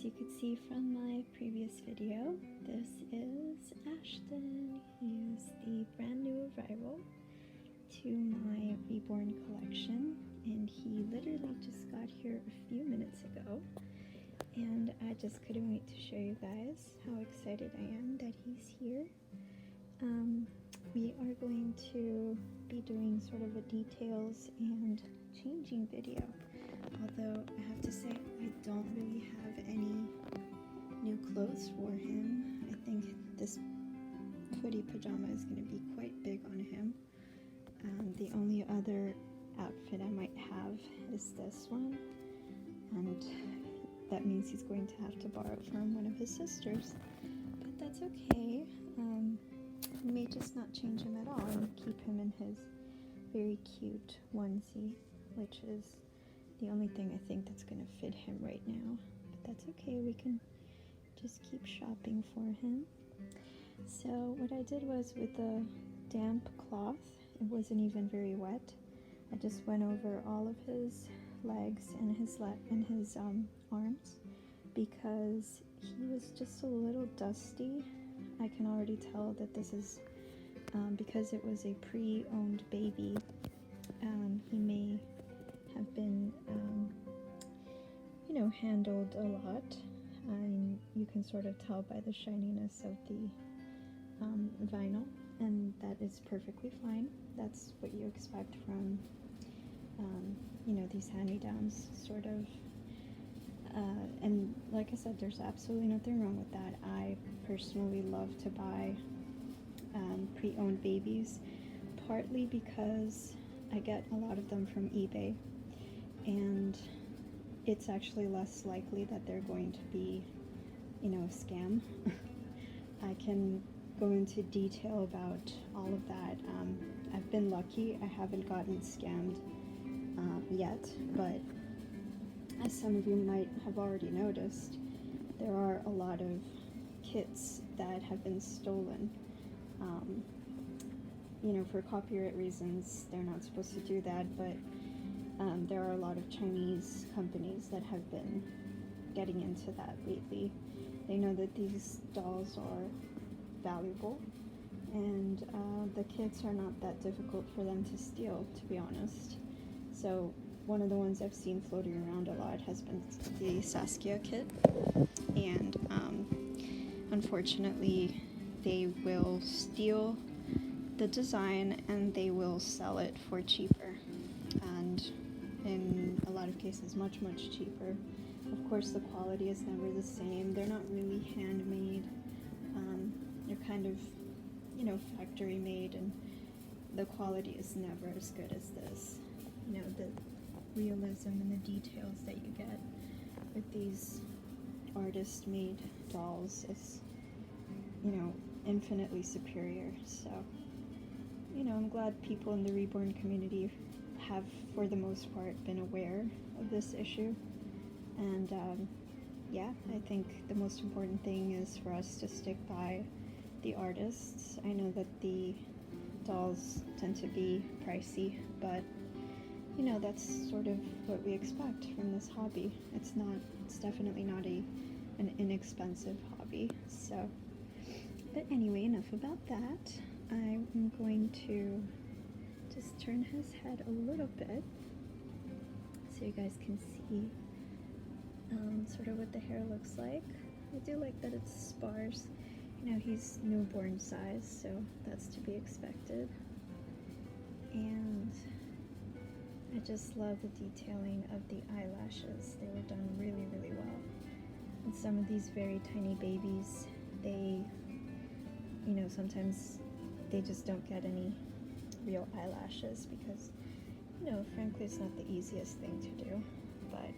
you could see from my previous video, this is Ashton. He is the brand new arrival to my Reborn collection, and he literally just got here a few minutes ago, and I just couldn't wait to show you guys how excited I am that he's here. We are going to be doing sort of a details and changing video, although I have to say I don't really have any new clothes for him. I think this hoodie pajama is going to be quite big on him. The only other outfit I might have is this one, and that means he's going to have to borrow it from one of his sisters, but that's okay. We may just not change him at all and keep him in his very cute onesie, which is the only thing I think that's going to fit him right now, but that's okay. We can just keep shopping for him. So what I did was, with a damp cloth, it wasn't even very wet, I just went over all of his legs and his arms, because he was just a little dusty. I can already tell that this is because it was a pre-owned baby. He may have been handled a lot, and you can sort of tell by the shininess of the vinyl, and that is perfectly fine. That's what you expect from these hand-me-downs, sort of. And like I said, there's absolutely nothing wrong with that. I personally love to buy pre-owned babies, partly because I get a lot of them from eBay, and it's actually less likely that they're going to be, a scam. I can go into detail about all of that. I've been lucky. I haven't gotten scammed yet, but as some of you might have already noticed, there are a lot of kits that have been stolen. For copyright reasons, they're not supposed to do that, but there are a lot of Chinese companies that have been getting into that lately. They know that these dolls are valuable, and the kits are not that difficult for them to steal, to be honest. So one of the ones I've seen floating around a lot has been the Saskia kit, and unfortunately they will steal the design and they will sell it for cheaper, and in a lot of cases much cheaper. Of course, the quality is never the same. They're not really handmade. They're kind of factory made, and the quality is never as good as this. The realism and the details that you get with these artist-made dolls is infinitely superior. So I'm glad people in the Reborn community have, for the most part, been aware of this issue, and I think the most important thing is for us to stick by the artists. I know that the dolls tend to be pricey, but that's sort of what we expect from this hobby. It's definitely not an inexpensive hobby. So, but anyway, enough about that. I'm going to just turn his head a little bit so you guys can see sort of what the hair looks like. I do like that it's sparse. He's newborn size, so that's to be expected. And I just love the detailing of the eyelashes. They were done really well. And some of these very tiny babies, they, sometimes they just don't get any real eyelashes because, frankly, it's not the easiest thing to do. But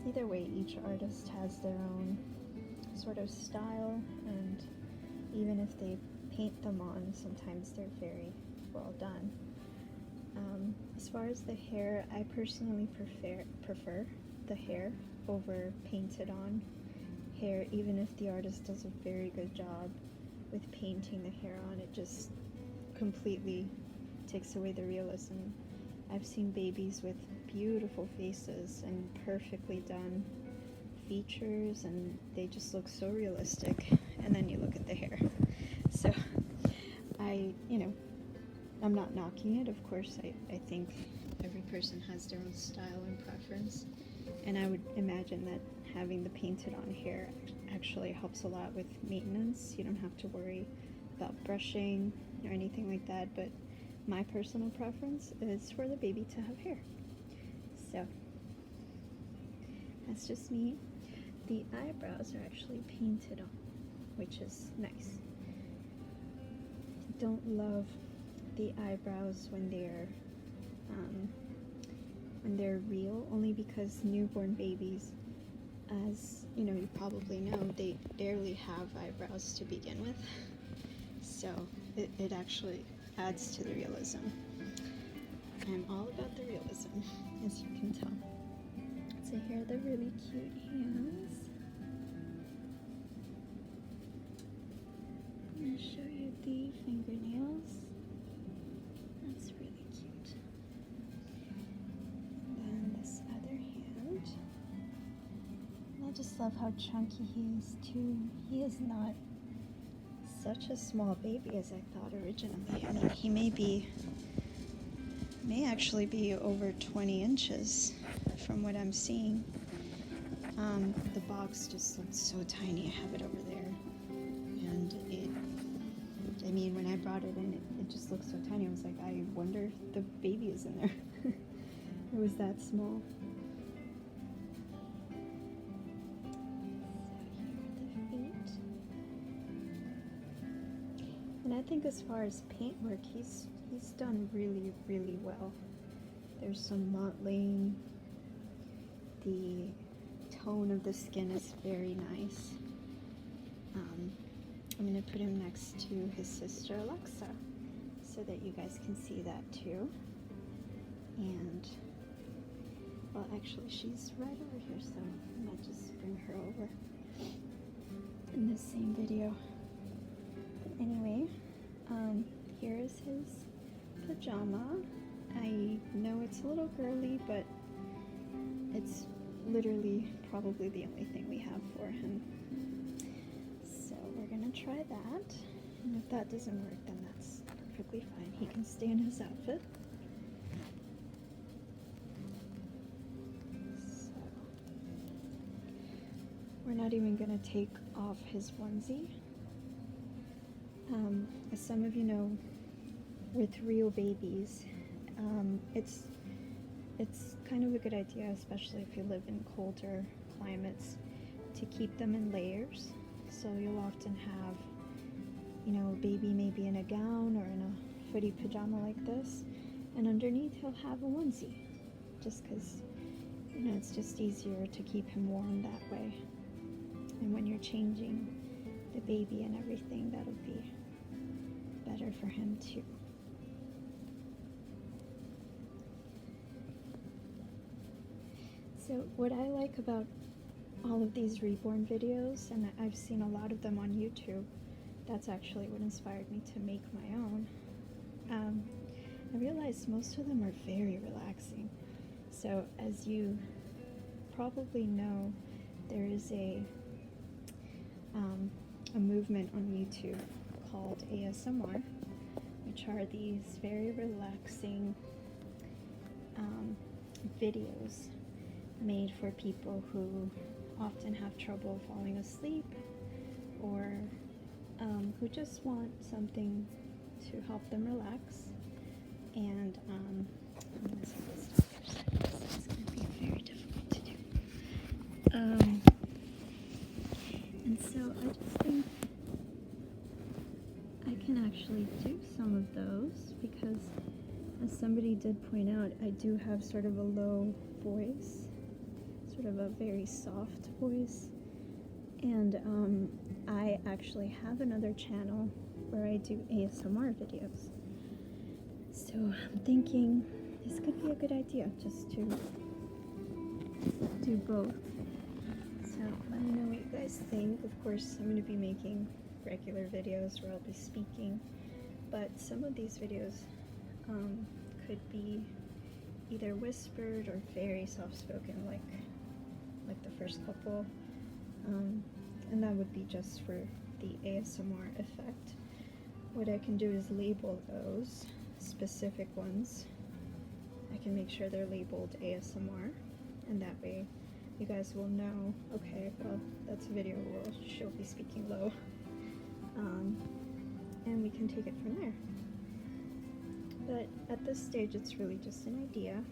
either way, each artist has their own sort of style, and even if they paint them on, sometimes they're very well done. As far as the hair, I personally prefer the hair over painted on hair. Even if the artist does a very good job with painting the hair on, it just completely takes away the realism. I've seen babies with beautiful faces and perfectly done features and they just look so realistic, and then you look at the hair. So I'm not knocking it, of course. I think every person has their own style and preference, and I would imagine that having the painted on hair actually helps a lot with maintenance. You don't have to worry about brushing or anything like that, but my personal preference is for the baby to have hair. So that's just me. The eyebrows are actually painted on, which is nice. Don't love the eyebrows when they're real, only because newborn babies, as you probably know, they barely have eyebrows to begin with, so it actually adds to the realism. I'm all about the realism, as you can tell. So here are the really cute hands. I'm going to show you the fingernails. That's really cute. And then this other hand. And I just love how chunky he is too. He is not such a small baby as I thought originally. I mean, he may actually be over 20 inches from what I'm seeing. The box just looks so tiny. I have it over there, and when I brought it in, it just looked so tiny. I was like, I wonder if the baby is in there. It was that small. So here are the feet. And I think as far as paintwork, he's done really, really well. There's some mottling. The tone of the skin is very nice. I'm going to put him next to his sister Alexa so that you guys can see that too. And, well, actually she's right over here, so I might just bring her over in this same video. But anyway, here is his pajama. I know it's a little girly, but it's literally probably the only thing we have for him. So we're gonna try that, and if that doesn't work, then that's perfectly fine. He can stay in his outfit. So we're not even gonna take off his onesie. As some of you know, with real babies, it's kind of a good idea, especially if you live in colder climates, to keep them in layers. So you'll often have, a baby maybe in a gown or in a footy pajama like this, and underneath he'll have a onesie, just because, it's just easier to keep him warm that way. And when you're changing the baby and everything, that'll be better for him too. So what I like about all of these Reborn videos, and I've seen a lot of them on YouTube, that's actually what inspired me to make my own. I realized most of them are very relaxing. So as you probably know, there is a movement on YouTube called ASMR, which are these very relaxing videos made for people who often have trouble falling asleep, or who just want something to help them relax. And I'm going to set this up here, so it's going to be very difficult to do. And so I just think I can actually do some of those because, as somebody did point out, I do have sort of a low voice, sort of a very soft voice, and I actually have another channel where I do ASMR videos. So I'm thinking this could be a good idea, just to do both. So let me know what you guys think. Of course, I'm going to be making regular videos where I'll be speaking, but some of these videos could be either whispered or very soft-spoken, like the first couple. And that would be just for the ASMR effect. What I can do is label those specific ones. I can make sure they're labeled ASMR, and that way you guys will know, okay, well, that's a video where she'll be speaking low. And we can take it from there. But at this stage, it's really just an idea.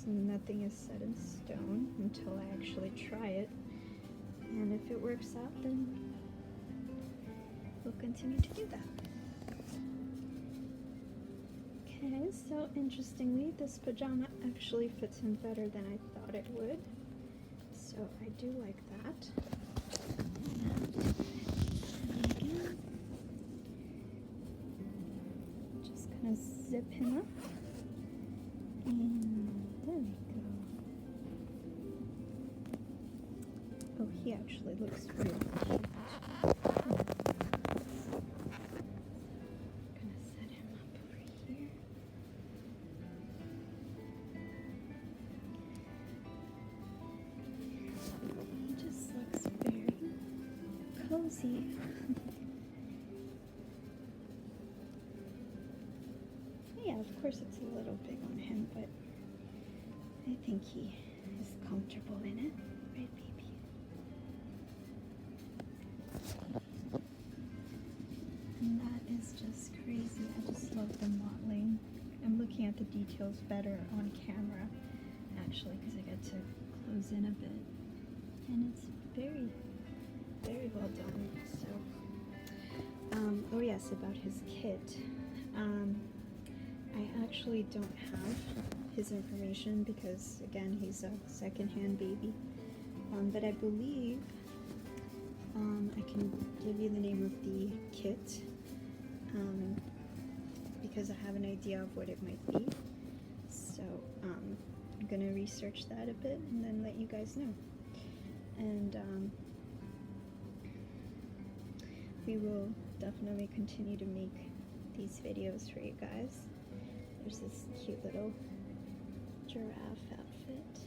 Nothing is set in stone until I actually try it. And if it works out, then we'll continue to do that. Okay, so interestingly, this pajama actually fits in better than I thought it would. So I do like that. Just gonna zip him up. And there we go. Oh, he actually looks really cute. Gonna set him up over here. He just looks very cozy. Yeah, of course it's a little big on him, but I think he is comfortable in it, right, baby? And that is just crazy. I just love the modeling. I'm looking at the details better on camera, actually, because I get to close in a bit. And it's very, very well done. So, oh yes, about his kit. I actually don't have his information because, again, he's a second-hand baby. But I believe I can give you the name of the kit because I have an idea of what it might be. So I'm going to research that a bit and then let you guys know. And we will definitely continue to make these videos for you guys. There's this cute little giraffe outfit.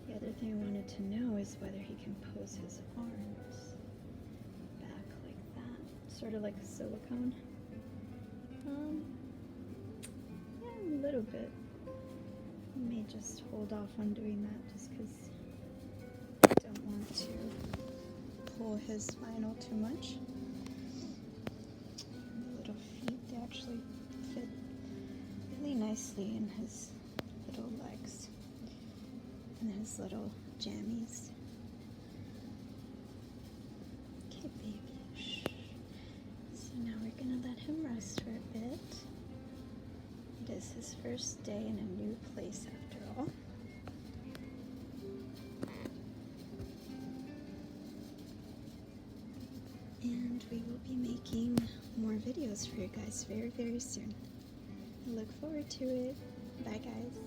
The other thing I wanted to know is whether he can pose his arms back like that, sort of like a silicone. Yeah, a little bit. I may just hold off on doing that just because I don't want to pull his spinal too much. And the little feet, they actually fit really nicely in his little legs and his little jammies. Okay, baby. Shh. So now we're gonna let him rest for a bit. It is his first day in a new place after all. And we will be making more videos for you guys very, very soon. I look forward to it. Bye, guys.